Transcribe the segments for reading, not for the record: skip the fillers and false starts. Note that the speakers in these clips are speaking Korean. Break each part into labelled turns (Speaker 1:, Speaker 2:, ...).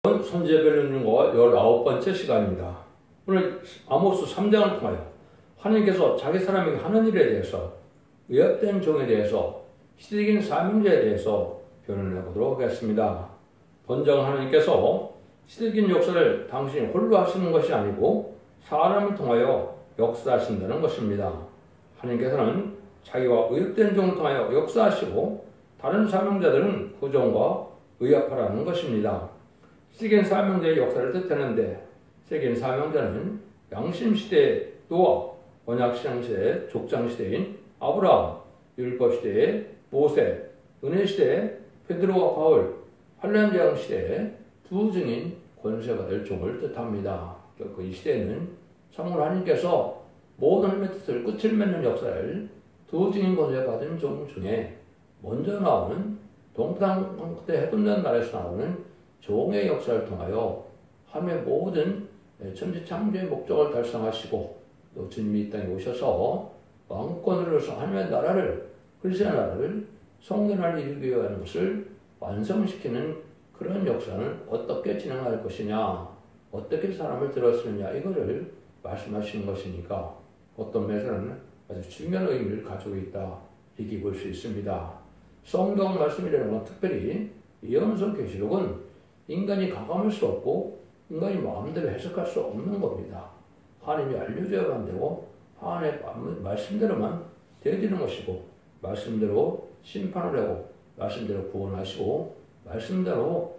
Speaker 1: 선지자별 연구가 19번째 시간입니다. 오늘 아모스 3장을 통하여 하나님께서 자기 사람에게 하는 일에 대해서, 의협된 종에 대해서, 시대적인 사명자에 대해서 변론해 보도록 하겠습니다. 번장 하나님께서 시대적인 역사를 당신이 홀로 하시는 것이 아니고 사람을 통하여 역사하신다는 것입니다. 하나님께서는 자기와 의협된 종을 통하여 역사하시고 다른 사명자들은 그 종과 의합하라는 것입니다. 시대적인 사명자의 역사를 뜻하는데, 시대적인 사명자는 양심시대 노아, 언약시대의 족장시대인 아브라함, 율법시대의 모세, 은혜시대의 베드로와 바울, 환란제왕시대의 두 증인 권세받을 종을 뜻합니다. 그 이 시대는 참으로 하나님께서 모든 하나님의 뜻을 끝을 맺는 역사를 두 증인 권세받은 종 중에 먼저 나오는 동방 그때 해둔다는 나라에서 나오는 종의 역사를 통하여 하나님의 모든 천지 창조의 목적을 달성하시고, 또 주님이 이 땅에 오셔서 왕권으로서 하나님의 나라를, 그리스도의 나라를 성전을 이루기 위한 것을 완성시키는 그런 역사는 어떻게 진행할 것이냐, 어떻게 사람을 들었느냐, 이거를 말씀하시는 것이니까 어떤 면에서는 아주 중요한 의미를 가지고 있다, 이렇게 볼 수 있습니다. 성경 말씀이라는 건 특별히 예언서 계시록은 인간이 가감할 수 없고 인간이 마음대로 해석할 수 없는 겁니다. 하나님이 알려줘야만 되고 하나님의 말씀대로만 되어지는 것이고, 말씀대로 심판을 하고 말씀대로 구원하시고 말씀대로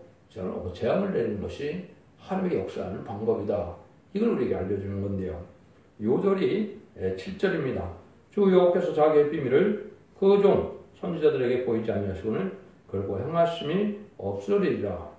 Speaker 1: 재앙을 내리는 것이 하나님의 역사하는 방법이다. 이걸 우리에게 알려주는 건데요. 요절이 7절입니다. 주 여호와께서 자기의 비밀을 그 종 선지자들에게 보이지 아니하시고는 결코 행하심이 없으리라.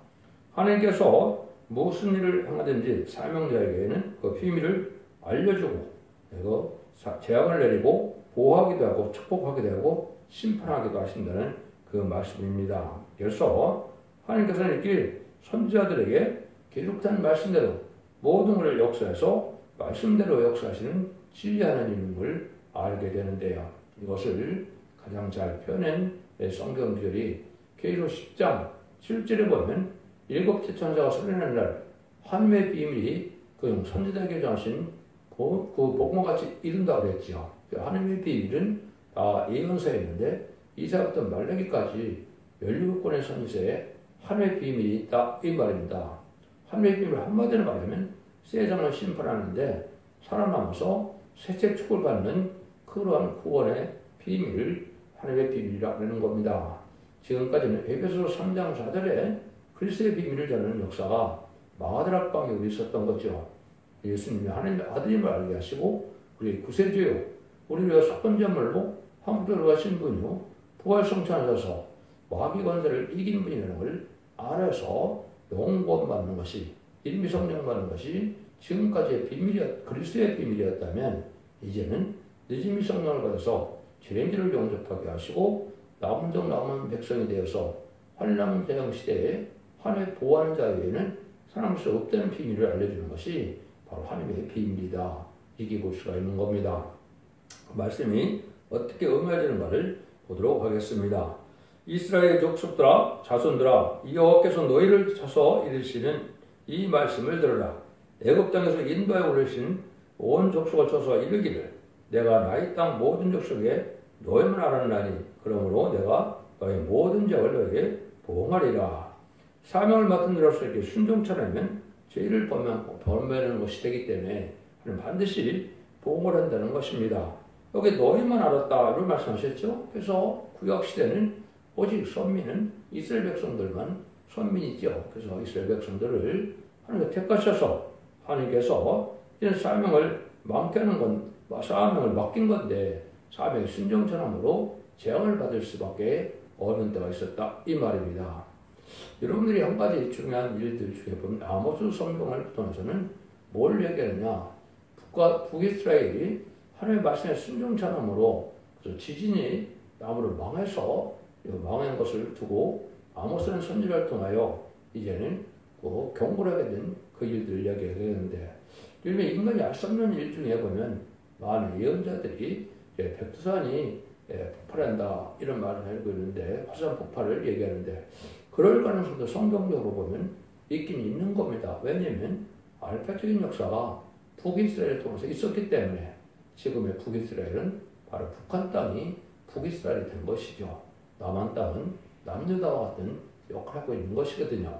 Speaker 1: 하나님께서 무슨 일을 행하든지 사명자에게는 그 비밀을 알려주고, 그리고 재앙을 내리고 보호하기도 하고 축복하기도 하고 심판하기도 하신다는 그 말씀입니다. 그래서 하나님께서는 이렇게 선지자들에게 기록된 말씀대로 모든 것을 역사해서 말씀대로 역사하시는 지휘하는 인물을 알게 되는데요. 이것을 가장 잘 표현한 성경 구절이 계시록 10장 7절에 보면 일곱째 천사가 소리내는 날 하나님의 비밀이 그 선지자에게 정하신 그 복음과 같이 이룬다고 그랬죠. 하나님의 비밀은 다 예언서에 있는데 이사부터 말라기까지 17권의 선지서에 하나님의 비밀이 있다, 이 말입니다. 하나님의 비밀을 한마디로 말하면 세상을 심판하는데 살아남아서 셋째 축을 받는 그러한 구원의 비밀을 하나님의 비밀이라고 하는 겁니다. 지금까지는 에베소서 3장 4절에 그리스도의 비밀을 전하는 역사가 마가다락방에 있었던 거죠. 예수님이 하나님의 아들임을 알게 하시고 우리 구세주요, 우리를 속건제물로 한국으로 가신 분이요 부활성찬하셔서 마귀 권세를 이긴 분이라는 걸 알아서 영권 받는 것이, 일미 성령 받는 것이 지금까지의 그리스도의 비밀이었다면, 이제는 늦음이 성령을 받아서 죄인들을 영접하게 하시고 남은 백성이 되어서 환란제왕 시대에 하나님의 보호하는 자 외에는 사람을 수 없다는 비밀을 알려주는 것이 바로 하나님의 비밀이다, 이게 볼 수가 있는 겁니다. 말씀이 어떻게 의미하는가를 보도록 하겠습니다. 이스라엘의 족속들아, 자손들아, 여호와께서 너희를 쳐서 이르시는 이 말씀을 들으라. 애굽 땅에서 인도하여 오르신 온 족속을 쳐서 이르기를, 내가 나의 땅 모든 족속에 너희만 알았나니 그러므로 내가 너희 모든 죄를 너희에게 보응하리라. 사명을 맡은 자로서 이렇게 순종치 않으면 죄를 범하는 것이 되기 때문에 반드시 보응을 한다는 것입니다. 여기 너희만 알았다를 말씀하셨죠. 그래서 구약시대는 오직 선민은 이스라엘 백성들만 선민이죠. 그래서 이스라엘 백성들을 하나님께 택하셔서 하나님께서 이런 사명을 맡긴 건데 사명의 순종처럼으로 재앙을 받을 수밖에 없는 때가 있었다, 이 말입니다. 여러분들이 한 가지 중요한 일들 중에 보면 아모스 성경을 통해서는 뭘 얘기하느냐, 북이스라엘이 하나님의 말씀에 순종처럼으로 지진이 나무를 망해서 망한 것을 두고 아모스는 선지자를 통하여 이제는 경고를 하게 된 그 일들을 이야기하게 되는데, 요즘에 인간이 알 수 없는 일 중에 보면 많은 예언자들이 백두산이 폭발한다, 이런 말을 하고 있는데, 화산 폭발을 얘기하는데, 그럴 가능성도 성경적으로 보면 있긴 있는 겁니다. 왜냐하면 알파적인 역사가 북이스라엘을 통해서 있었기 때문에 지금의 북이스라엘은 바로 북한 땅이 북이스라엘이 된 것이죠. 남한 땅은 남유다와 같은 역할을 하고 있는 것이거든요.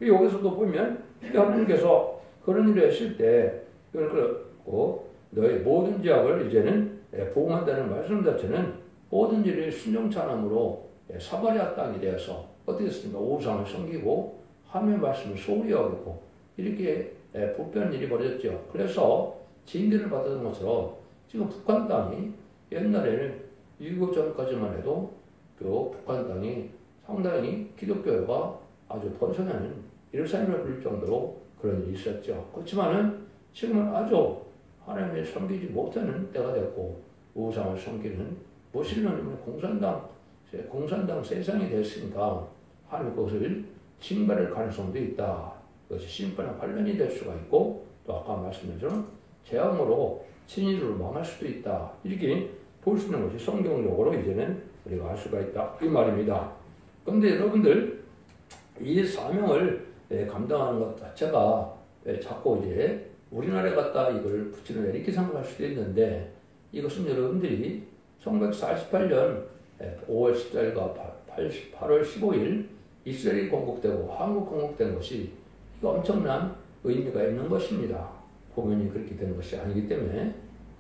Speaker 1: 여기서도 보면 하나님께서 그런 일을 했을 때 그리고 너의 모든 지역을 이제는 보응한다는 말씀 자체는 모든 일이 순종치 않음으로 사마리아 땅이 되어서 어떻게 됐습니까? 우상을 섬기고 하나님의 말씀을 소홀히 여기고 이렇게 불편한 일이 벌어졌죠. 그래서 징계를 받았던 것처럼 지금 북한 땅이 옛날에는 6.25 전까지만 해도 그 북한 땅이 상당히 기독교가 아주 번성하는 예루살렘을 부를 정도로 그런 일이 있었죠. 그렇지만은 지금은 아주 하나님을 섬기지 못하는 때가 됐고 우상을 섬기는 무슬림은 공산당 세상이 됐으니까 하나님 그것을 징발할 가능성도 있다. 그것이 심판의 관련이 될 수가 있고 또 아까 말씀드린 것처럼 재앙으로 친일로 망할 수도 있다. 이렇게 볼 수 있는 것이 성경적으로 이제는 우리가 알 수가 있다. 이 말입니다. 그런데 여러분들 이 사명을 감당하는 것 자체가 자꾸 이제 우리나라에 갖다 이걸 붙이는 이렇게 생각할 수도 있는데 이것은 여러분들이 1948년 5월 14일과 8월 15일 이스라엘이 건국되고 한국 건국된 것이 이거 엄청난 의미가 있는 것입니다. 공연이 그렇게 되는 것이 아니기 때문에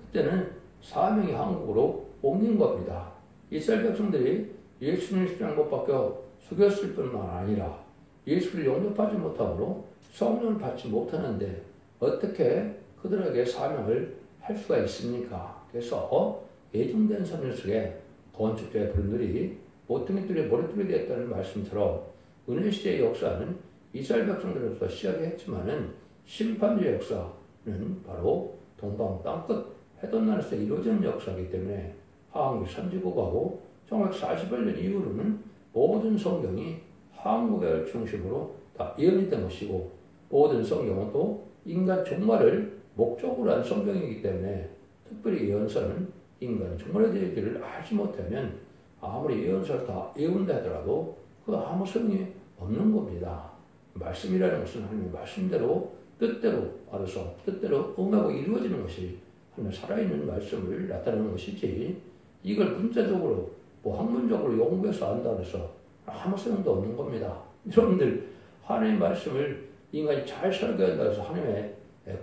Speaker 1: 그때는 사명이 한국으로 옮긴 겁니다. 이스라엘 백성들이 예수님 십자가에 못 박혀 죽였을 뿐만 아니라 예수를 영접하지 못하므로 성령을 받지 못하는데 어떻게 그들에게 사명을 할 수가 있습니까? 그래서 예정된 선율 속에 건축자의 분들이 모퉁이들이 머리털이 되었다는 말씀처럼 은혜시대의 역사는 이스라엘 백성들로부터 시작했지만은 심판주의 역사는 바로 동방 땅끝 해돋난에서 이루어진 역사이기 때문에 한국이 선지국하고 1948년 이후로는 모든 성경이 한국을 중심으로 다 예언이 된 것이고 모든 성경은 또 인간 종말을 목적으로 한 성경이기 때문에 특별히 예언서는 인간 종말에 대해서를 알지 못하면 아무리 예언서를 다 예언다 하더라도 그 아무 소용이 없는 겁니다. 말씀이라는 것은 하나님의 말씀대로 뜻대로 알아서 뜻대로 응하고 이루어지는 것이 하나님의 살아있는 말씀을 나타내는 것이지 이걸 문자적으로 학문적으로 연구해서 안다고 해서 아무 소용도 없는 겁니다. 여러분들 하나님의 말씀을 인간이 잘 설교한다고 해서 하나님의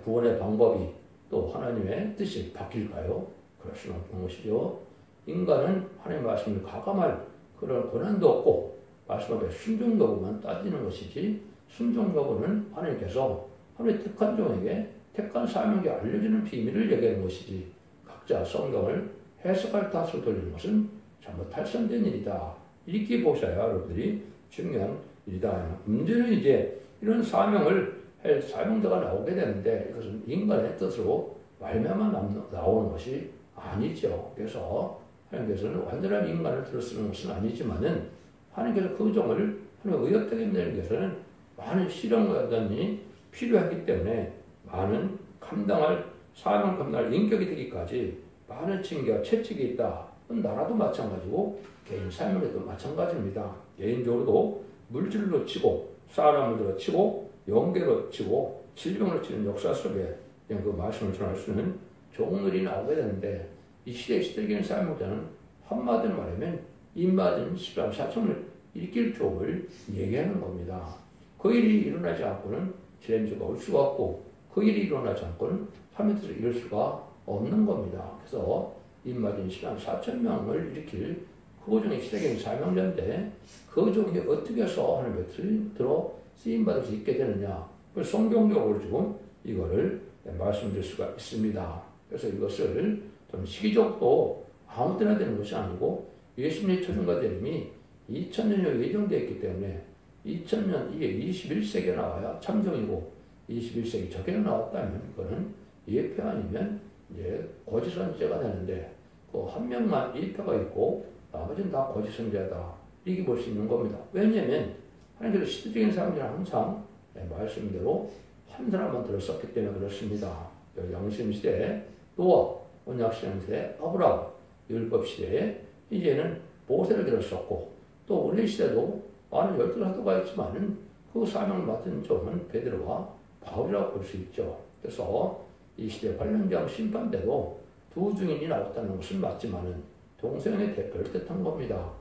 Speaker 1: 구원의 방법이 또 하나님의 뜻이 바뀔까요? 그럴 수는 없는 것이죠. 인간은 하나님의 말씀을 가감할 그런 권한도 없고 말씀 앞에 순종적으로만 따지는 것이지 순종적으로는 하나님께서 하나님의 택한 종에게 택한 사명에 알려주는 비밀을 얘기하는 것이지 각자 성경을 해석할 탓을 돌리는 것은 잘못 탈선된 일이다. 이렇게 보셔야 여러분들이 중요한 일이다. 문제는 이제 이런 사명을 할 사명자가 나오게 되는데 이것은 인간의 뜻으로 말미암아 나오는 것이 아니죠. 그래서 하나님께서는 완전한 인간을 들어 쓰는 것은 아니지만은 하나님께서 그 종을 하나님의 의협되게 만드는 것은 많은 실험과 단이 필요하기 때문에 많은 감당할 사명 감당할 인격이 되기까지 많은 징계와 채찍이 있다. 나라도 마찬가지고 개인 삶에도 마찬가지입니다. 개인적으로도 물질로 치고 사람을 들어 치고 영계로 치고 질병으로 치는 역사 속에 그냥 그 말씀을 전할 수는 종들이 나오게 되는데 이 시대적인 사명자는 한마디로 말하면 입맞은 14,000을 일으킬 종을 얘기하는 겁니다. 그 일이 일어나지 않고는 지렘주가 올 수가 없고 그 일이 일어나지 않고는 하면서 이룰 수가 없는 겁니다. 그래서 입맞은 14,000명을 일으킬 그 중에 시대적인 사명자인데 그 종이 어떻게 해서 하나님의 뜻을 들어 쓰임받을 수 있게 되느냐. 성경적으로 지금 이거를 말씀드릴 수가 있습니다. 그래서 이것을 좀 시기적으로 아무 때나 되는 것이 아니고 예수님의 초중과 대림이 2000년이 예정되어 있기 때문에 2000년 이게 21세기에 나와야 참정이고 21세기 저게 나왔다면 그거는 예표 아니면 이제 거짓 선지자가 되는데 그 한 명만 예표가 있고 나머지는 다 거짓 선지자다. 이렇게 볼 수 있는 겁니다. 왜냐하면 하나님께서 시대적인 사람들은 항상 말씀대로 한 사람만 들었었기 때문에 그렇습니다. 양심 시대에 노아, 언약 시대 아브라함, 율법 시대에 이제는 모세를 들었었고 또 우리 시대도 많은 열두 사도가 있지만은 그 사명을 맡은 종은 베드로와 바울이라고 볼 수 있죠. 그래서 이 시대 관련장 심판 때도 두 증인이 나왔다는 것은 맞지만은 동생의 대표를 뜻한 겁니다.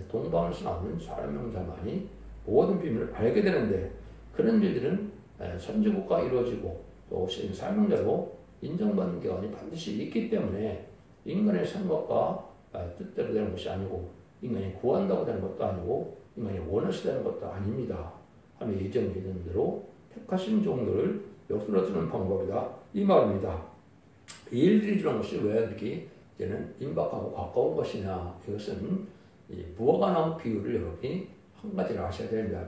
Speaker 1: 동방에서 나오는 사람 명자만이 모든 비밀을 알게 되는데 그런 일들은 선지국가 이루어지고 또 사명자로 인정받는 기간이 반드시 있기 때문에 인간의 생각과 뜻대로 되는 것이 아니고 인간이 구한다고 되는 것도 아니고 인간이 원해서 되는 것도 아닙니다. 하며 예정에 있는 대로 택하신 종들을 역수로 주는 방법이다. 이 말입니다. 이 일들이 이런 것이 왜 이렇게 이제는 임박하고 가까운 것이냐. 이것은 이 무화과 나무 비유를 여러분이 한 가지를 아셔야 됩니다.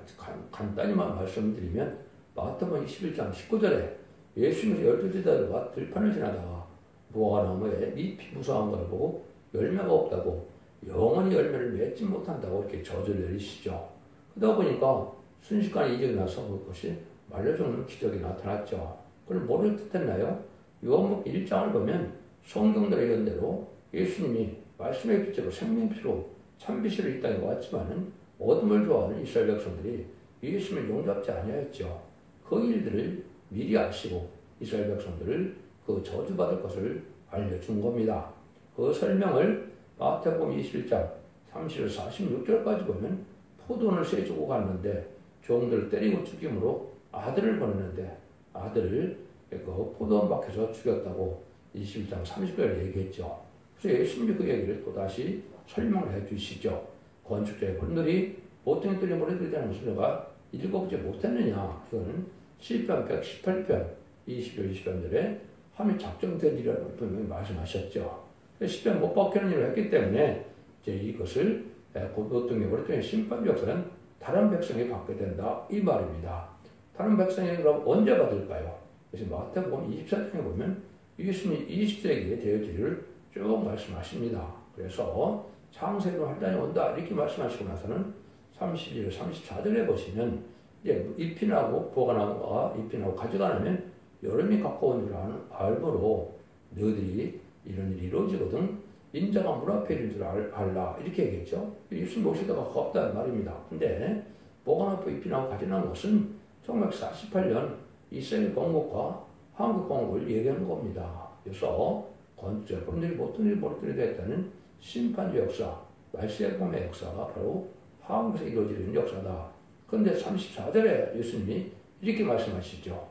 Speaker 1: 간단히만 말씀드리면 마태복음 21장 19절에 예수님께서 12제자들과 들판을 지나다가 무화과 나무에 잎이 무성한 걸 보고 열매가 없다고 영원히 열매를 맺지 못한다고 이렇게 저주를 내리시죠. 그러다 보니까 순식간에 이적이 나서 그것이 말려 죽는 기적이 나타났죠. 그걸 뭐를 뜻했나요? 요한복음 1장을 보면 성경들의 예언대로 예수님이 말씀의 빛으로 생명피로 참빛으로 이 땅에 왔지만은 어둠을 좋아하는 이스라엘 백성들이 예수님을 용납지 아니하였죠. 그 일들을 미리 아시고 이스라엘 백성들을 그 저주받을 것을 알려준 겁니다. 그 설명을 마태복음 21장 30에서 46절까지 보면 포도원을 쇠주고 갔는데 종들을 때리고 죽임으로 아들을 보냈는데 아들을 그 포도원 밖에서 죽였다고 21장 30절에 얘기했죠. 그래서 예수님이 그 얘기를 또다시 설명을 해 주시죠. 건축자의 분들이 보통의 뜰에 모래들이라는 것을 내가 읽어보지 못했느냐. 이거는 시편 118편 20절 20편들에 함이 작정된 일이라고 분명히 말씀하셨죠. 시편 못 박히는 일을 했기 때문에 이제 이것을 보통의 모래들의 심판 역사는 다른 백성이 받게 된다. 이 말입니다. 다른 백성이 그럼 언제 받을까요? 그래서 마태복음 24장에 보면 예수님이 20세기에 되어지기를 쭉 말씀하십니다. 그래서 창세기로 환란이 온다 이렇게 말씀하시고 나서는 32절, 34절에 보시면 이제 잎이 나고 부화가 나고 잎이 나고 가지가 나면 여름이 가까운 줄 알므로 너희들이 이런 일이 이루어지거든 인자가 물 앞에 이를 줄 알라 이렇게 얘기했죠. 예수님 오시다가 가깝다는 말입니다. 근데 부화가 나고 잎이 나고 가지 나는 것은 1948년 이스라엘 건국과 한국 건국을 얘기하는 겁니다. 그래서 건축자분들이 모든 일이 모르게 됐다는 심판의 역사, 말세의 봄의 역사가 바로 한국에서 이루어지는 역사다. 그런데 34절에 예수님이 이렇게 말씀하시죠.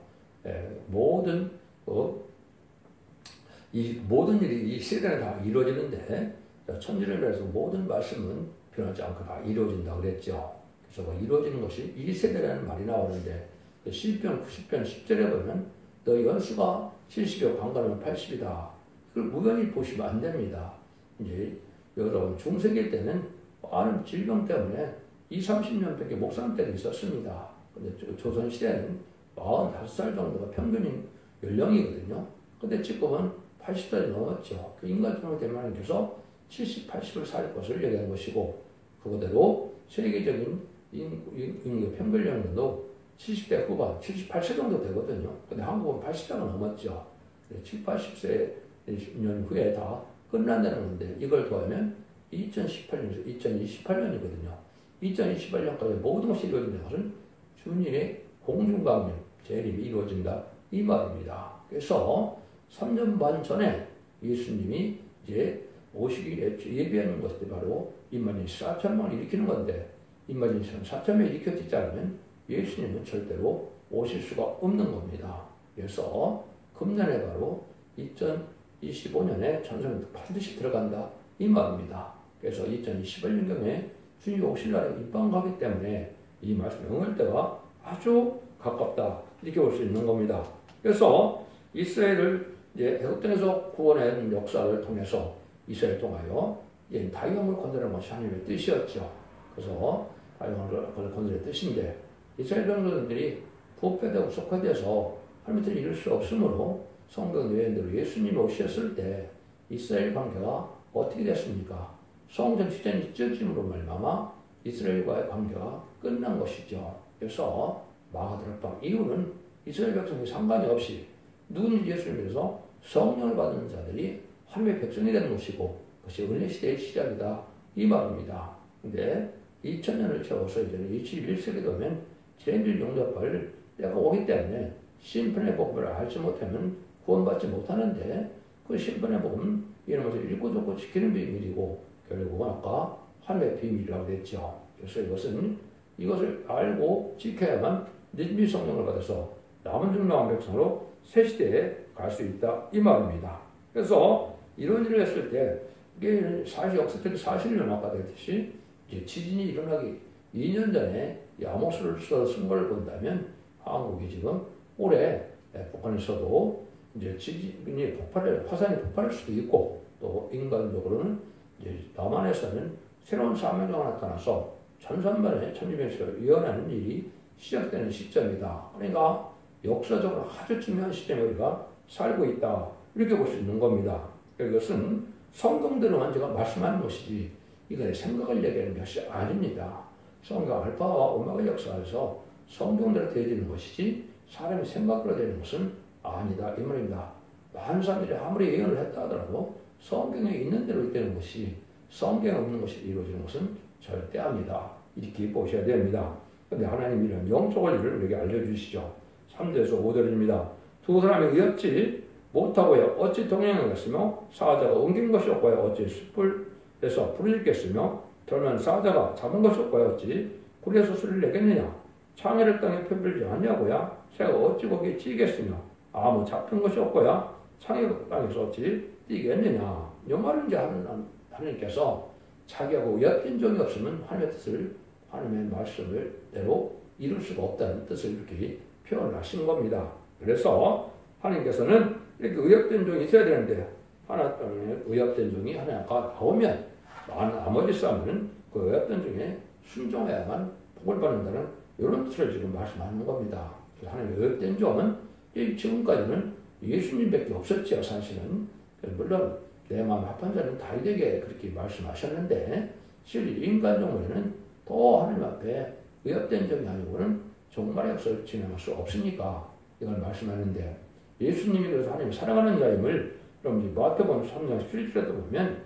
Speaker 1: 모든 일이 이 세대에 다 이루어지는데 천지를 위해서 모든 말씀은 변하지 않고 다 이루어진다고 그랬죠. 그래서 이루어지는 것이 이 세대라는 말이 나오는데 시편 90편 10절에 보면 너 연수가 70이요 광간하면 80이다. 그걸 우연히 보시면 안 됩니다. 이제 여러분 중세기 때는 많은 질병 때문에 20-30년밖에 못 사는 때도 있었습니다. 근데 조선시대는 45살 정도가 평균인 연령이거든요. 근데 지금은 80살이 넘었죠. 그 인간적으로 대만에서 70, 80을 살 것을 얘기한 것이고 그거대로 세계적인 인구 평균 연령도 70대 후반, 78세 정도 되거든요. 근데 한국은 80세가 넘었죠. 70, 80세 년 후에 다 끝난다는 건데 이걸 더하면 2018년에서 2028년이거든요. 2028년까지 모든 것이 이루어진다는 것은 주님의 공중강림, 재림이 이루어진다. 이 말입니다. 그래서 3년 반 전에 예수님이 이제 오시기 예비하는 것들이 바로 임마진 4천만을 일으키는 건데 임마진 4천만이 일으켜지지 않으면 예수님은 절대로 오실 수가 없는 겁니다. 그래서 금년에 바로 2025년에 전성기도 반드시 들어간다. 이 말입니다. 그래서 2028년경에 주님이 오실 날에 입방가기 때문에 이 말씀의 응할 때가 아주 가깝다. 이렇게 볼 수 있는 겁니다. 그래서 이스라엘을 이제 애굽 땅에서 구원한 역사를 통해서 이스라엘 통하여 이제 다윗왕을 건드리는 것이 하나님의 뜻이었죠. 그래서 다윗왕을 건드리는 뜻인데 이스라엘 백성들이 부패되고 속화돼서 하나님을 이룰 수 없으므로 성경 예언대로 예수님이 오셨을 때 이스라엘 관계가 어떻게 됐습니까? 성전 시전이 찢어짐으로 말미암아 이스라엘과의 관계가 끝난 것이죠. 그래서 마가다락방 이후는 이스라엘 백성이 상관이 없이 누구든지 예수를 믿어서 성령을 받는 자들이 하나님의 백성이 되는 것이고 그것이 은혜 시대의 시작이다. 이 말입니다. 근데 2000년을 채워서 이제 21세기 되면 죄인들 용접할 때가 오기 때문에 심판의 복음을 알지 못하면 구원받지 못하는데 그 심판의 복음 이런 것을 읽고 듣고 지키는 비밀이고 결국은 아까 하늘의 비밀이라고 했죠. 그래서 이것을 알고 지켜야만 믿음의 성령을 받아서 남은 중남한 백성으로 새 시대에 갈 수 있다 이 말입니다. 그래서 이런 일을 했을 때 이게 사실 역사적인 사실을 아까 했듯이 지진이 일어나기 2년 전에 아모스를 쓴 걸 본다면 한국이 지금 올해 북한에서도 이제 지진이 화산이 폭발할 수도 있고 또 인간적으로는 이제 남한에서는 새로운 사명자가 나타나서 천선만에 천지변수가 이어나는 일이 시작되는 시점이다. 그러니까 역사적으로 아주 중요한 시점에 우리가 살고 있다. 이렇게 볼 수 있는 겁니다. 이것은 성경대로만 제가 말씀하는 것이지 이거의 생각을 얘기하는 것이 아닙니다. 성경 알파와 오메가 역사에서 성경대로 되어지는 것이지 사람의 생각으로 되는 것은 아니다 이 말입니다. 많은 사람들이 아무리 예언을 했다 하더라도 성경에 있는 대로 되는 것이 성경에 없는 것이 이루어지는 것은 절대 아니다. 이렇게 보셔야 됩니다. 그런데 하나님이 이런 영적 원리를 우리에게 알려주시죠. 3절에서 5절입니다. 두 사람이 의협지 못하고요. 어찌 동행하겠으며 사자가 옮긴 것이 없고요. 어찌 숯불에서 불을 겠으며 결론 사자가 잡은 것이 없고요. 어찌 굴에서 술을 내겠느냐. 창해를 땅에 펴들지 않냐고야. 새가 어찌 거기에 찌겠으며 아무 잡힌 것이 없고야. 창해 땅에서 어찌 뛰겠느냐. 이 말은 이제 하나님께서 자기하고 의협된 적이 없으면 하나님의 뜻을 하나님의 말씀을대로 이룰 수가 없다는 뜻을 이렇게 표현을 하신 겁니다. 그래서 하나님께서는 이렇게 의협된 종이 있어야 되는데 하나 땅에 의협된 종이 하나가 나오면 나머지 사람은 그 의협된 종에 순종해야만 복을 받는다는 이런 뜻을 지금 말씀하는 겁니다. 하나님의 의협된 종은 지금까지는 예수님밖에 없었죠. 사실은 물론 내 마음 합한 자는 다윗에게 그렇게 말씀하셨는데 실제 인간 종에는 더 하나님 앞에 의협된 종이 아니고는 종말의 역사를 진행할 수 없으니까 이걸 말씀하는데 예수님이 그래서 하나님을 사랑하는 자임을 여러분 마태복음 3장 11절에도 보면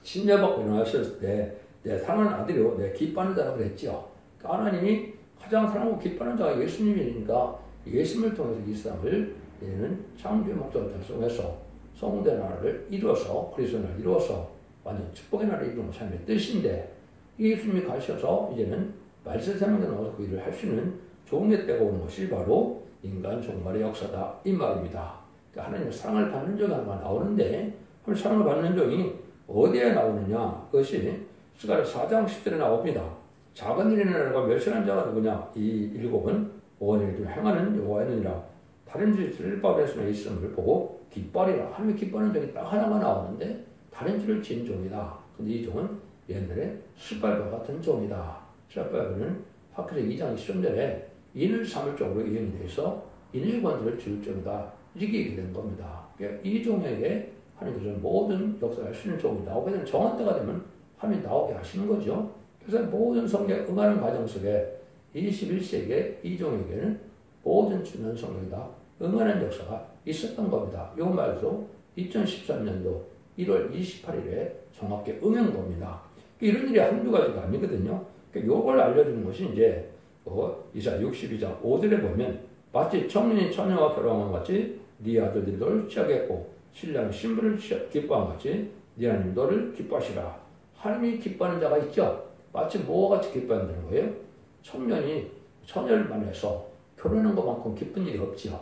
Speaker 1: 신녀받고 일어나셨을 때 내 사랑하는 아들이요 내 기뻐하는 자라고 그랬죠. 그러니까 하나님이 가장 사랑하고 기뻐하는 자가 예수님이니까 예수님을 통해서 이 사람을 얘는 창조의 목적을 달성해서 성대 나라를 이루어서 그리스도의 나라를 이루어서 완전 축복의 나라를 이루는 것이 하나님의 뜻인데 예수님이 가셔서 이제는 말세세명에 나와서 그 일을 할 수 있는 종의 때가 오는 것이 바로 인간 종말의 역사다 이 말입니다. 그러니까 하나님의 사랑을 받는 종이 하나가 나오는데 사랑을 받는 종이 어디에 나오느냐 그것이 스가랴 4장 10절에 나옵니다. 작은 일이나 내가 멸시하는 자가 누구냐 이 일곱은 오원을 좀 행하는 여호와였느니라. 다른 짓을 법에서 있음을 보고 기뻐하리라. 하나님이 기뻐하는 종이 딱 하나가 나오는데 다른 짓을 지은 종이다. 근데 이 종은 옛날에 스발과 같은 종이다. 스발은 학교에서 2장 20절에 인을 삼을 쪽으로 이행이 돼서 인의 권세를 줄 종이다. 이렇게 얘기된 겁니다. 그러니까 이 종에게 하나님께서 모든 역사를 할 수 있는 종이 나오게 되는 정한 때가 되면 하나님이 나오게 하시는 거죠. 그래서 모든 성경에 응하는 과정 속에 21세기에 이 종에게는 모든 주는 성경이다. 응하는 역사가 있었던 겁니다. 이 말도 2013년도 1월 28일에 정확히 응한 겁니다. 이런 일이 한두 가지가 아니거든요. 이걸 알려주는 것이 이제 이사 62장 5절에 보면 마치 청년이 처녀와 결혼한 것 같이 네 아들들이 너를 취하겠고 신랑이 신부를 기뻐한 것 같이 네 하나님 너를 기뻐하시라. 하나님이 기뻐하는 자가 있죠. 마치 뭐와 같이 기뻐한다는 거예요? 청년이 처녀를 만나서 결혼한 것만큼 기쁜 일이 없지요.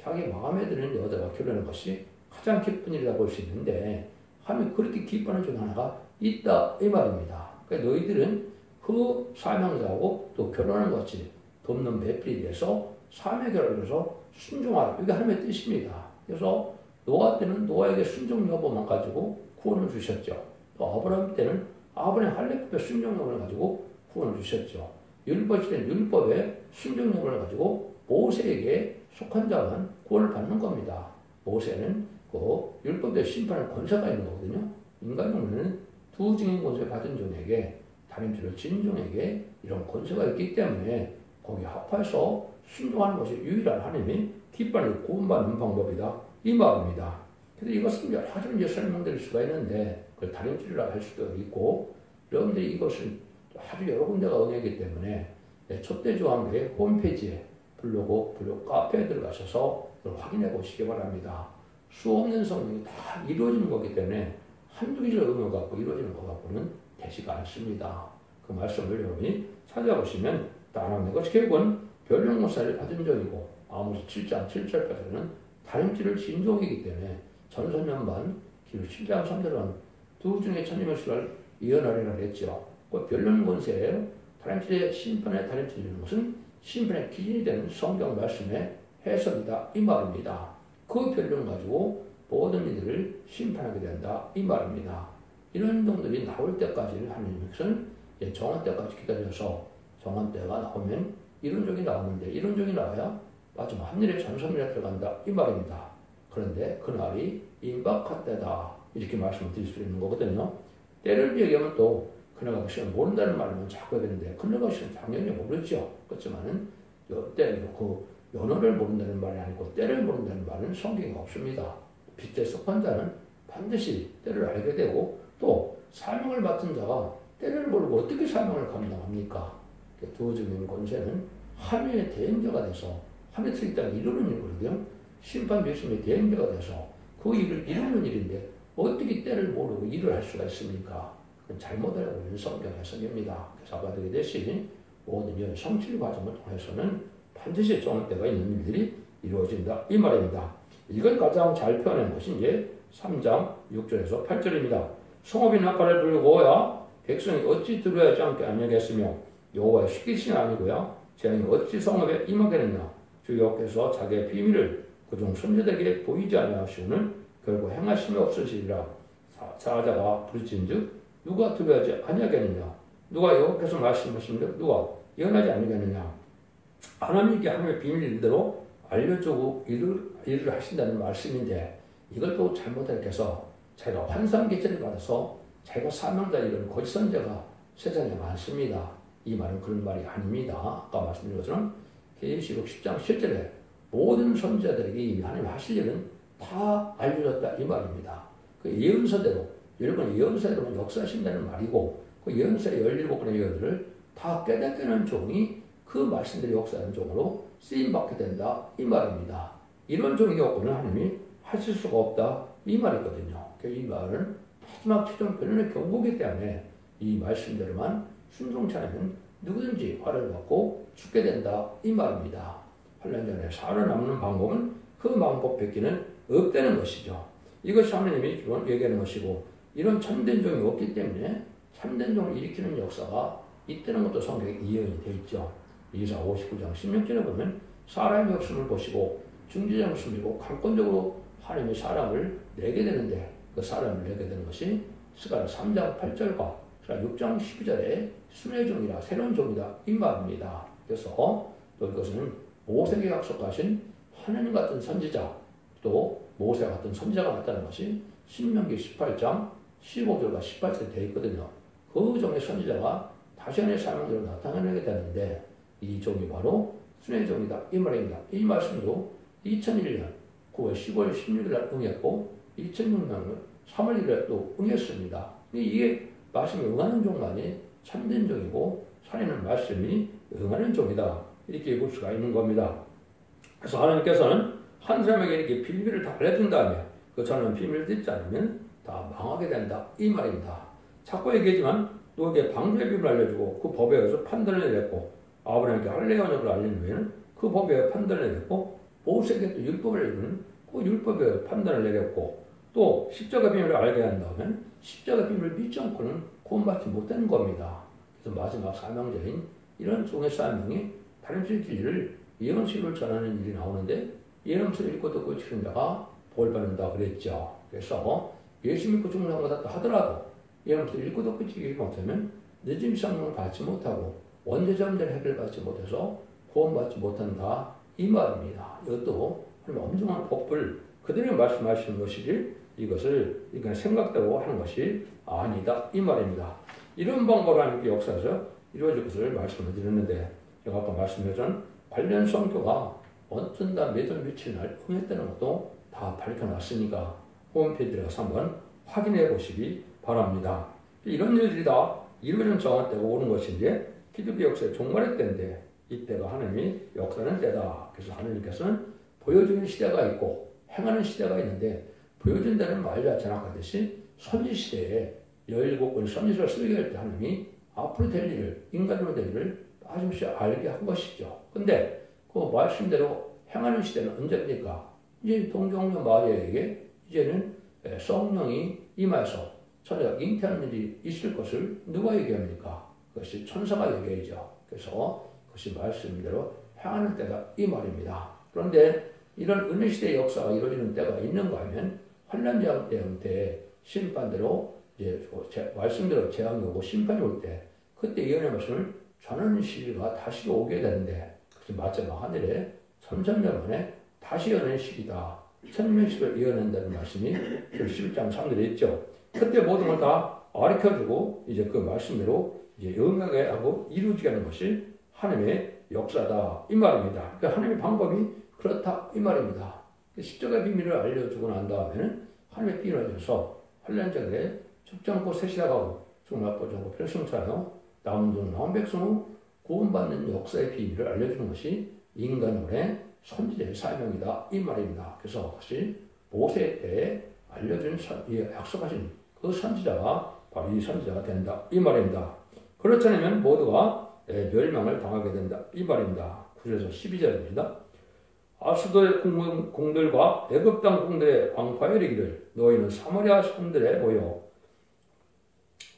Speaker 1: 자기 마음에 드는 여자가 결혼하는 것이 가장 기쁜 일이라고 볼 수 있는데 하나님이 그렇게 기뻐하는 중 하나가 있다 이 말입니다. 그러니까 너희들은 그 사명자하고 또 결혼하는 것이 돕는 배필이 돼서 삶의 결혼을 해서 순종하라. 이게 하나님의 뜻입니다. 그래서 노아 때는 노아에게 순종 여부만 가지고 구원을 주셨죠. 또 아브라함 때는 아브라함의 할례법의 순종 여부를 가지고 구원을 주셨죠. 율법 시대는 율법의 순종 여부를 가지고 모세에게 속한 자만 구원을 받는 겁니다. 모세는 그 율법의 심판의 권세가 있는 거거든요. 인간 종에는 두 증인 권세 받은 종에게 다른 죄를 지은 종에게 이런 권세가 있기 때문에 거기에 합해서 순종하는 것이 유일한 하나님이 기뻐하는 구원받는 방법이다. 이 말입니다. 그래서 이것은 여러 가지 이제 설명될 수가 있는데 그걸 다른 줄이라 할 수도 있고 여러분들이 이것을 아주 여러 군데가 응하기 때문에 촛대조항교회 홈페이지에 블로그 카페에 들어가셔서 확인해 보시기 바랍니다. 수없는 성경이 다 이루어지는 거기 때문에 한두 개를 의미 갖고 이루어지는 것 갖고는 되지가 않습니다. 그 말씀을 여러분이 찾아보시면 다 나오는 것이 결국은 변론고사를 받은 적이고 아모스 7장 7절까지는 다림질을 진 종이기 때문에 전선연반 기록 7장 3절은 두 중에 천리명수를 예언하리라 했죠. 그 변론권세에 다림질의 심판에 다림질이라는 것은 심판의 기준이 되는 성경 말씀의 해석이다 이 말입니다. 그 변론 가지고 모든 이들을 심판하게 된다 이 말입니다. 이런 종들이 나올 때까지 하나님께서는 정한 때까지 기다려서 정한 때가 나오면 이런 종이 나오는데 이런 종이 나와야 마지막 하늘의 전선이라 들어간다 이 말입니다. 그런데 그날이 임박할 때다 이렇게 말씀을 드릴 수 있는 거거든요. 때를 비교하면 또 그날과 그 시간 모른다는 말은 자꾸 해야 되는데 그날과 그 시간 당연히 모르죠. 그렇지만은 그 연호를 모른다는 말이 아니고 때를 모른다는 말은 성경에 없습니다. 빛의 속한 자는 반드시 때를 알게 되고 또 사명을 맡은 자가 때를 모르고 어떻게 사명을 감당합니까? 두어지는 권세는 하늘의 대행자가 돼서 하늘의 땅에 이루는 일거든요. 심판 백성의 대행자가 돼서 그 일을 이루는 일인데 어떻게 때를 모르고 일을 할 수가 있습니까? 그건 잘못 알고 있는 성경 해석입니다. 그래서 아바되게 되시 모든 이런 성취 과정을 통해서는 반드시 정한 때가 있는 일들이 이루어진다 이 말입니다. 이걸 가장 잘 표현한 것이 이제 3장 6절에서 8절입니다. 성읍이 나팔을 불고야 백성이 어찌 들어야 하지 않게 안녕했으며 여호와의 시키신 아니고야 재앙이 어찌 성읍에 임하겠느냐. 주 여호와께서 자기의 비밀을 그중 선지자에게 보이지 아니하시오는 결국 행하심이 없으시리라. 사자가 부르짖은즉 누가 들어야 하지 아니하겠느냐. 누가 여호와께서 말씀하시는데 누가 예언하지 아니하겠느냐. 하나님께 하나님의 비밀대로 알려주고 일을 하신다는 말씀인데 이걸 또 잘못해서 자기가 환상계체를 받아서 자기가 사명자 이런 거짓 선지자가 세상에 많습니다. 이 말은 그런 말이 아닙니다. 아까 말씀드린 것처럼 계시록 10장 10절에 모든 선지자들에게 이미 하나님 하실 일은 다 알려졌다 이 말입니다. 그 예언서대로 여러분 예언서대로 역사하신다는 말이고 그 예언서의 17권의 예언들을 다 깨닫게 하는 종이 그 말씀들이 역사하는 종으로 쓰임받게 된다 이 말입니다. 이런 종이 없고는 하나님이 하실 수가 없다 이 말이거든요. 이 말은 마지막 최종 변론의 경고이기 때문에 이 말씀대로만 순종치 않으면 누구든지 화를 받고 죽게 된다 이 말입니다. 환난 전에 살아남는 방법은 그 방법 밖에는 없다는 것이죠. 이것이 하나님이 기본 얘기하는 것이고 이런 참된 종이 없기 때문에 참된 종을 일으키는 역사가 있다는 것도 성경에 이해이 되어 있죠. 이사 59장 16절에 보면 사람의 목숨을 보시고 중지자 목숨을 보고 강권적으로 하나님의 사람을 내게 되는데 그 사람을 내게 되는 것이 스가랴 3장 8절과 스가랴 6장 12절에 순의 종이라 새로운 종이다 이 말입니다. 그래서 또 이것은 모세에게 약속하신 하나님 같은 선지자 또 모세 같은 선지자가 나타나는 것이 신명기 18장 15절과 18절에 되어 있거든요. 그 종의 선지자가 다시 하나님의 사명대로 나타나게 되는데 이 종이 바로 순의 종이다 이 말입니다. 이 말씀도 2001년 9월 15일 16일날 응했고 2006년 3월 1일에 또 응했습니다. 이게 말씀이 응하는 종만이 참된 종이고 살아있는 말씀이 응하는 종이다 이렇게 볼 수가 있는 겁니다. 그래서 하나님께서는 한 사람에게 이렇게 비밀을 다 알려준 다음에 그 사람은 비밀을 듣지 않으면 다 망하게 된다 이 말입니다. 자꾸 얘기하지만 누구에게 방주의 비밀을 알려주고 그 법에 의해서 판단을 내렸고 아브라함에게 할례 언약을 알린 후에는 그 법에 의해 판단을 내렸고 모세에게 또 율법을 알려주는 그 율법에 의해 판단을 내렸고 또 십자가 비밀을 알게 한 다음에 십자가 비밀을 믿지 않고는 구원받지 못하는 겁니다. 그래서 마지막 사명자인 이런 종의 사명이 다림질 진리를 예언식을 전하는 일이 나오는데 예언식을 읽고 듣고 지키는 자가 볼 받는다 그랬죠. 그래서 예수 믿고 죽는 것같다 하더라도 예언식을 읽고 듣고 지키지 못하면 늦은 상명을 받지 못하고 원죄자문제를 해결받지 못해서 구원받지 못한다 이 말입니다. 이것도 엄중한 법을 그들이 말씀하시는 것이지 이것을 그냥 생각대로 하는 것이 아니다 이 말입니다. 이런 방법으로 하는 게 역사에서 이루어질 것을 말씀을 드렸는데 제가 아까 말씀드렸던 관련 성교가 어떤 달 몇월 며칠 날 응했다는 것도 다 밝혀놨으니까 홈페이지에 가서 한번 확인해 보시기 바랍니다. 이런 일들이 다 이루어진 정한 때가 오는 것인데 기독교 역사의 종말의 때인데 이때가 하나님이 역사하는 때다. 그래서 하나님께서는 보여주는 시대가 있고 행하는 시대가 있는데 보여준다는 말 자체는 아까 듯이 선지시대에 17권의 선지서를 쓰게 할 때 하나님이 앞으로 될 일을 인간으로 될 일을 빠짐없이 알게 한 것이죠. 근데 그 말씀대로 행하는 시대는 언제입니까? 이제 동정녀 마리아에게 이제는 성령이 임하여서 천사가 잉태하는 일이 있을 것을 누가 얘기합니까? 그것이 천사가 얘기하죠. 그래서 그것이 말씀대로 행하는 때다 이 말입니다. 그런데 이런 은혜 시대의 역사가 이루어지는 때가 있는가 하면 환란 대응 때 심판대로 이제 말씀대로 재앙이 오고 심판이 올 때 그때 예언의 말씀을 전하는 시기가 다시 오게 되는데 그래서 마지막 하늘에 천천년 만에 다시 예언의 시기다. 천년식을 예언한다는 말씀이 11장 3절에 있죠. 그때 모든 걸 다 가르쳐주고 이제 그 말씀대로 이제 영하게 하고 이루어지게 하는 것이 하나님의 역사다 이 말입니다. 그러니까 하나님의 방법이 그렇다 이 말입니다. 십자가의 비밀을 알려주고 난 다음에는 하나님의 비밀을 알려서 환란자들의 죽지 않고 세시다가고 죽나보지 않고 필승차여 남은 종 남은 백성은 구원받는 역사의 비밀을 알려주는 것이 인간의 선지자의 사명이다 이 말입니다. 그래서 그것이 모세 때에 알려준 약속하신 그 선지자가 바로 이 선지자가 된다 이 말입니다. 그렇지 않으면 모두가 멸망을 당하게 된다 이 말입니다. 9절에서 12절입니다. 아수도의 공들과 애굽 땅 공들의 광파에 이르기를 너희는 사마리아 산들에 모여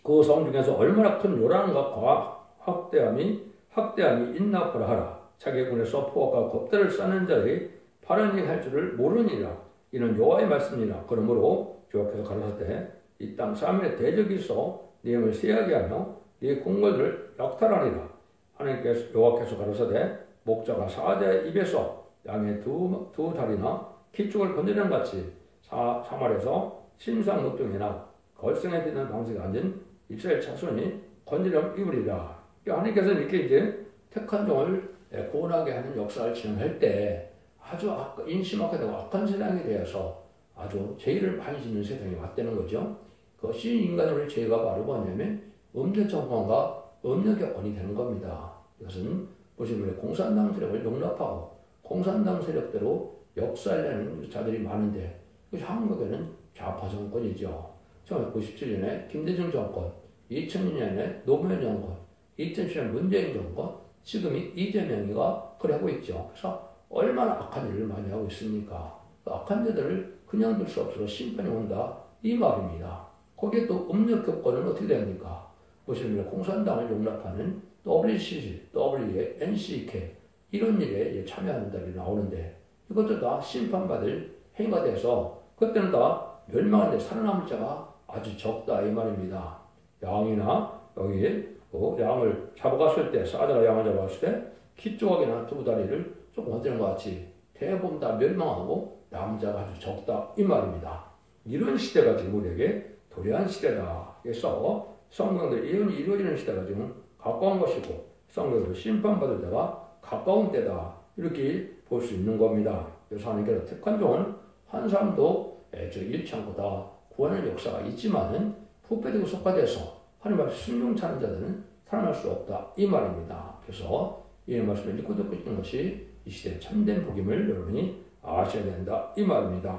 Speaker 1: 그 성 중에서 얼마나 큰 요란과 학대함이 있나 보라 하라. 자기 군에서 포악과 겁대를 쌓는 자의 바른 일 할 줄을 모르니라. 이는 여호와의 말씀이라. 그러므로 여호와께서 가라사대 이 땅 사면에 대적이 있어 네 힘을 세하게 하며 네 궁궐들을 약탈하리라. 하나님께서 여호와께서 가라사대 목자가 사자의 입에서 양의 두 다리나 키축을 건드리는 같이 사마리아에서 심상 목동이나 걸성에 드는 방석에 앉은 이스라엘 자손이 건드림 입으리라. 하나님께서 이렇게 이제 택한 종을 구원하게 하는 역사를 진행할 때 아주 인심하게 되고 악한 세상에 대해서 아주 죄를 많이 짓는 세상이 왔다는 거죠. 그것이 인간의 죄가 바로 뭐냐면 음녀 정권과 음녀 격언이 되는 겁니다. 이것은 보시면 공산당 세력을 용납하고 공산당 세력대로 역사하려는 자들이 많은데 그것이 한국에는 좌파 정권이죠. 1997년에 김대중 정권, 2002년에 노무현 정권, 2010년 문재인 정권, 지금이 이재명이가 그래 하고 있죠. 그래서 얼마나 악한 일을 많이 하고 있습니까? 그 악한 자들을 그냥 둘 수 없어서 심판이 온다 이 말입니다. 거기에 또 음력 교권은 어떻게 됩니까? 보시면 공산당을 용납하는 WCG, WA, NCK 이런 일에 참여하는 자들이 나오는데 이것도 다 심판받을 행위가 돼서 그때는 다 멸망하는데 살아남을 자가 아주 적다 이 말입니다. 양이나 여기 양을 잡아갔을 때 사자가 양을 잡아갔을 때 키조각이나 두 다리를 조금 어때는 것 같이 대부분 다 멸망하고 남자가 아주 적다 이 말입니다. 이런 시대가 지금 우리에게 도래한 시대다. 그래서 성경들 예언이 이루어지는 시대가 지금 가까운 것이고 성경들 심판받을 때가 가까운 때다. 이렇게 볼 수 있는 겁니다. 그래서 하나님께서 택한 종은 한 사람도 잃지 않고 다 구원의 역사가 있지만은 부패되고 속가돼서 하나님 앞에 순종차는 자들은 살아날 수 없다. 이 말입니다. 그래서 이 말씀을 읽고 듣고 있는 것이 이 시대의 참된 복임을 여러분이 아셔야 된다. 이 말입니다.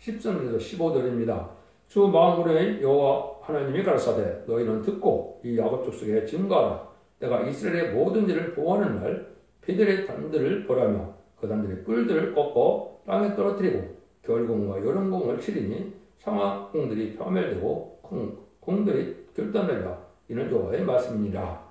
Speaker 1: 13절에서 15절입니다. 주 만군의 여호와 하나님이 가라사대 너희는 듣고 이 야곱 족속에 증거하라. 내가 이스라엘의 모든 일을 보호하는 날 그들의 단들을 벌하며 그 단들의 뿔들을 꺾어 땅에 떨어뜨리고 겨울공과 여름공을 치리니 상하공들이 파멸되고 공들이 결단되리라. 이는 여호와의 말씀이니라.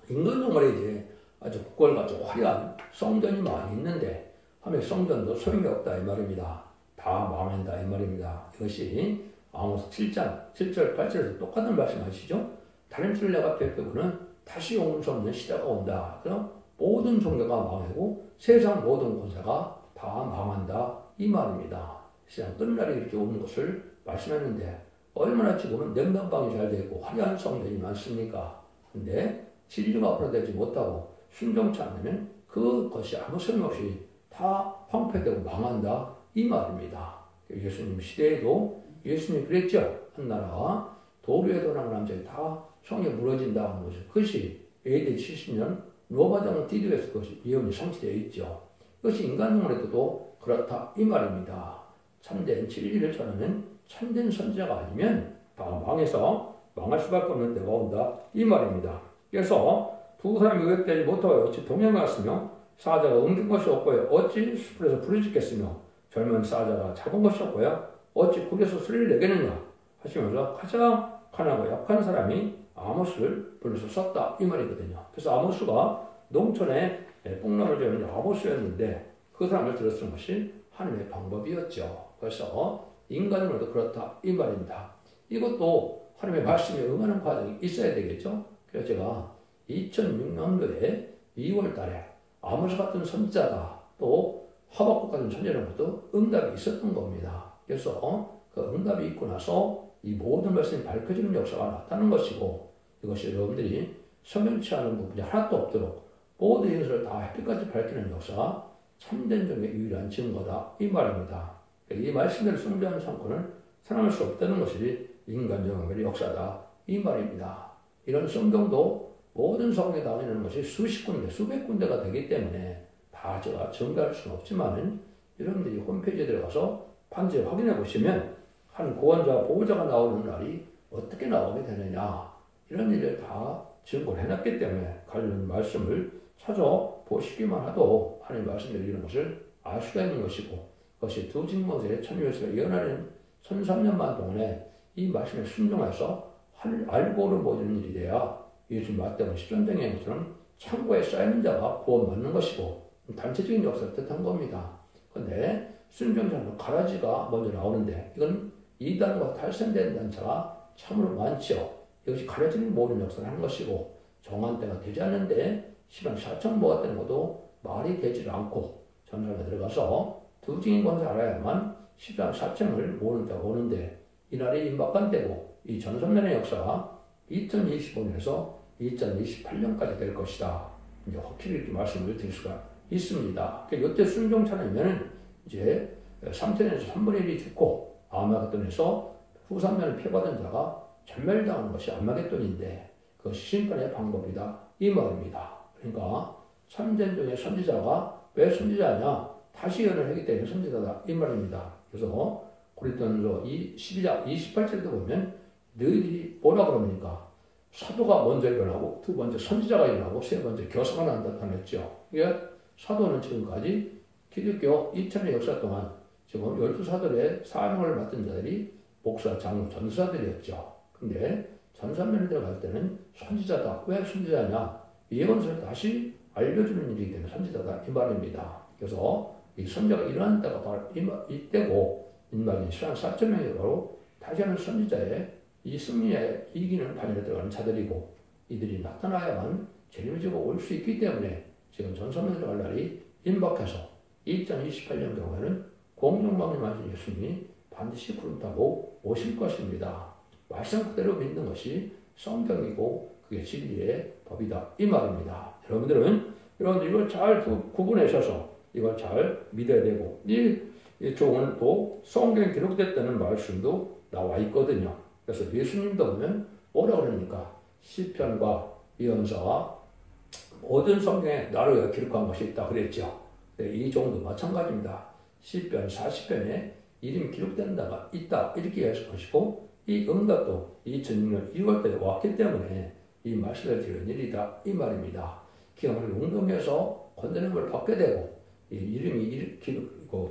Speaker 1: 인간종말에 이제 아주 국골 아주 화려한 성전이 많이 있는데 하면 성전도 소용이 없다 이 말입니다. 다 망한다 이 말입니다. 이것이 아모스 7장 7절 8절에서 똑같은 말씀하시죠. 다른 순례가 베푸고는 다시 올 수 없는 시대가 온다. 그럼 모든 종교가 망하고 세상 모든 권세가 다 망한다 이 말입니다. 세상 끝날이 이렇게 오는 것을 말씀했는데 얼마나 지금은 냉난방이 잘 되어 있고 화려한 성전이 많습니까? 근데 진리가 앞으로 되지 못하고 순종치 않으면 그것이 아무 소용없이 다 황폐되고 망한다 이 말입니다. 예수님 시대에도 예수님이 그랬죠. 한 나라가 도 위에 도는 남자에 다 성에 무너진다 하는 것이 그것이 AD 70년 노바정 디드에서 그것이 예언이 성취되어 있죠. 이것이 인간용어로도 그렇다 이 말입니다. 참된 진리를 전하는 참된 선지자가 아니면 다 망해서 망할 수밖에 없는 때가 온다 이 말입니다. 그래서 두 사람이 의역되지 못하여 어찌 동행하였으며 사자가 옮긴 것이 없고요 어찌 숲에서 불을 지켰으며 젊은 사자가 잡은 것이 없고요 어찌 굴에서 소리를 내겠느냐 하시면서 가장 가난하고 약한 사람이 아모스를 불러서 썼다 이 말이거든요. 그래서 아모스가 농촌에 뽕나무를 지은 아모스였는데 그 사람을 들었던 것이 하나님의 방법이었죠. 그래서 인간으로도 그렇다 이 말입니다. 이것도 하나님의 말씀에 응하는 과정이 있어야 되겠죠. 그래서 제가 2006년도에 2월 달에 아모스 같은 선지자가 또 하박국 같은 선지자로부터 응답이 있었던 겁니다. 그래서 그 응답이 있고 나서 이 모든 말씀이 밝혀지는 역사가 나타나는 것이고 이것이 여러분들이 성경치 않은 부분이 하나도 없도록 모든 것을 다 햇빛까지 밝히는 역사가 참된 종의 유일한 증거다 이 말입니다. 이 말씀대로 순종하는 상권을 사랑할 수 없다는 것이 인간정의 역사다 이 말입니다. 이런 성경도 모든 성경에 나오는 것이 수십 군데 수백 군데가 되기 때문에 다 제가 증거할 수는 없지만은 여러분들이 홈페이지에 들어가서 반드시 확인해 보시면 한 구원자 보호자가 나오는 날이 어떻게 나오게 되느냐 이런 일을 다 증거를 해놨기 때문에 관련 말씀을 찾아보시기만 해도 하나님 말씀대로 이런 것을 알 수가 있는 것이고 그것이 두 진모세의 천유에서 예언하는 1300년 동안에 이 말씀에 순종해서 알고를 모르는 일이 돼야 예수님 맞대로 10전쟁의 것처럼 창고에 쌓이는 자가 구원받는 것이고 단체적인 역사를 뜻한 겁니다. 그런데 순종자는 가라지가 먼저 나오는데 이건 이단과 탈선된 단체가 참으로 많죠. 이것이 가라지를 모르는 역사를 하는 것이고 정한 때가 되지 않는데 시간 4천 모았다는 것도 말이 되지 않고 전설에 들어가서 두 증인 권세 알아야만 시간 4천을 모르는 때가 오는데 이날이 임박한 때고 이 전선면의 역사가 2025년에서 2028년까지 될 것이다. 이제 확실히 이렇게 말씀을 드릴 수가 있습니다. 이때 순종차라면 이제 3천에서 3분의 1이 죽고 아마겟돈에서 후삼면을 피해받은 자가 전멸당하는 것이 아마겟돈인데 그것이 심판의 방법이다 이 말입니다. 그러니까 참된 종의 선지자가 왜 선지자냐? 다시 예언을 하기 때문에 선지자다 이 말입니다. 그래서 고린도전서 12장 28절도 보면 너희들이 뭐라 그럽니까? 사도가 먼저 일어나고 두 번째 선지자가 일어나고 세 번째 교사가 나타났죠. 이게 사도는 지금까지 기독교 2000년 역사 동안 지금 12사도의 사명을 맡은 자들이 목사, 장로, 전사들이었죠. 근데 전산면에 들어갈 때는 선지자다. 왜 선지자냐? 예언서를 다시 알려주는 일이기 때문에 선지자다 이 말입니다. 그래서 이 선지자가 일어난 때가 바로 이때고 인마진 시간 4천명이 바로 다시 하는 선지자의 이 승리에 이기는 반열에 들어가는 자들이고 이들이 나타나야만 재림지가 올 수 있기 때문에 지금 전선면에 들어갈 날이 임박해서 2028년 경우에는 공중방림하신 예수님이 반드시 구름 타고 오실 것입니다. 말씀 그대로 믿는 것이 성경이고 그게 진리의 법이다 이 말입니다. 여러분들 이걸 잘 구분하셔서 이걸 잘 믿어야 되고 이 종은 또 성경에 기록됐다는 말씀도 나와 있거든요. 그래서 예수님도 보면 뭐라 그러니까 시편과 예언서와 모든 성경에 나를 기록한 것이 있다 그랬죠. 이 종도 마찬가지입니다. 시편 40편에 이름이 기록된 데가 있다 이렇게 했을 것이고 이 응답도 2006년 2월달에 왔기 때문에 이 말씀을 드리는 일이다 이 말입니다. 기왕을 운동해서 건드림을 받게 되고 이 이름이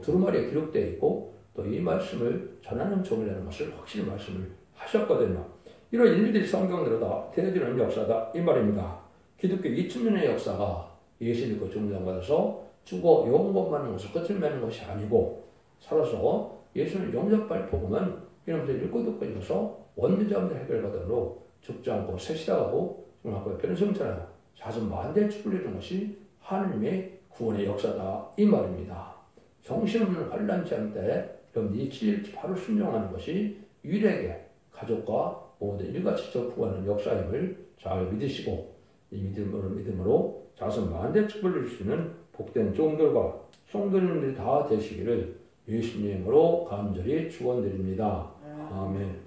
Speaker 1: 두루마리에 기록되어 있고 또 이 말씀을 전하는 종이라는 것을 확실히 말씀을 하셨거든요. 이런 일들이 성경대로 다 되어지는 역사다 이 말입니다. 기독교 2000년의 역사가 예수 믿고 중정받아서 죽어 영원받는 것을 끝을 맺는 것이 아니고 살아서 예수를 영접할 복음은 이런 것을 읽고 듣고 있어서 원죄자분들 해결받으므로 죽지 않고 새시다가고 중학교에 변성처럼 자손 만대에 추불리는 것이 하느님의 구원의 역사다 이 말입니다. 정신없는 환란치 않을 때 여러분이 일치 바로 순종하는 것이 유일하게 가족과 모든 일같이 구하는 역사임을 잘 믿으시고 이 믿음으로 자손 만대 축복을 주시는 복된 종들과 성도님들이 다 되시기를 예수님으로 간절히 축원드립니다. 아멘.